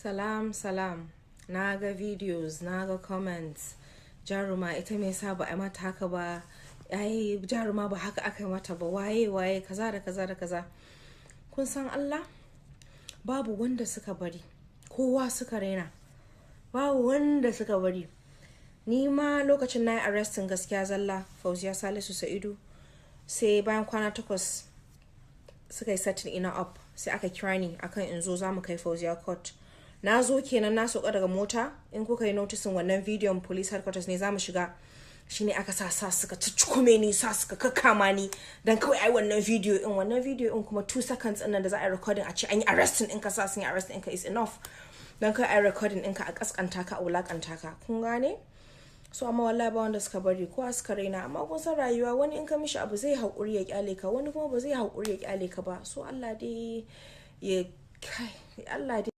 Salam. Na ga videos, na ga comments. Jaruma ita me yasa ba a mata haka ba? Ai, jaruma ba haka aka mata ba. Waye kaza da kaza. Kun san Allah? Babu wanda suka bari. Kowa suka raina. Babu wanda suka bari. Ni ma lokacin na yi arrestin gaskiya zalla Fauziya Salisu Sa'idu, sai bayan kwana 8 suka yi setting ina up, sai aka kira ni akan in zo za mu kai Fauziya court. Na zo kenan na sauka daga mota, in kuka yi noticing wannan bidiyon police headquarters ne za mu shiga, shine aka sa suka cicikume ni, suka kakkama ni dan kawai ai wannan video in kuma 2 seconds din nan da za a yi recording a ce an yi arresting in ka sa sun yi arresting in ka is enough dan kai ai recording in ka a kaskanta ka a wulakanta ka, kun gane? So amma wallahi ba wanda suka bari, kowa suka raina. Amma kun san rayuwa, wani in ka mishi abu zai haƙuri ya kyale ka, wani kuma ba zai haƙuri ya kyale ka ba. So Allah dai ya kai, Allah dai.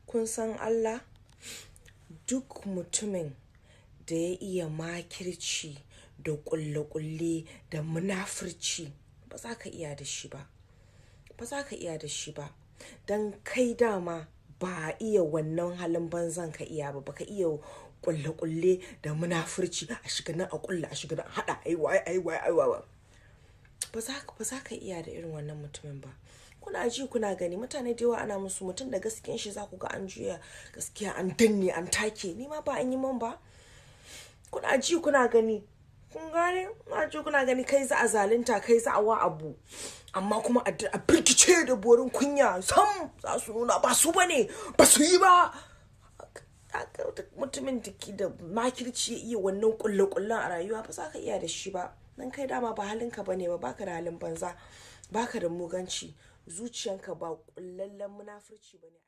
Kun san Allah, duk mutumin da ya iya makirci da kulle-kulle da munafurci ba za ka iya da shi ba. Dan kai dama ba iya wannan halin banzan ka iya ba, baka iya kulle-kulle da munafurci a shiga nan a kulle a shiga nan hada aiwa ba za ka iya da irin wannan mutumin ba. Kuna ji kuna gani mutane da yawa ana musu mutum da gaskiyan shi, za ku ga an juya gaskiya, an danne, an take. Ni ma ba an yi min ba. Kuna ji kuna gani, kun gane? Kuna ji kuna gani, kai za a zalunta, kai za a wa abu, amma kuma a birkice da borin kunya sam za su nuna ba su bane, ba su yi ba. Mutumin da ke da makirci ya iya wannan kulle-kullen a rayuwa ba za ka iya da shi ba. Dan kai dama ba halinka bane ba, baka da halin banza, baka da muganci, zuciyanka ba kullallen munafurci bane.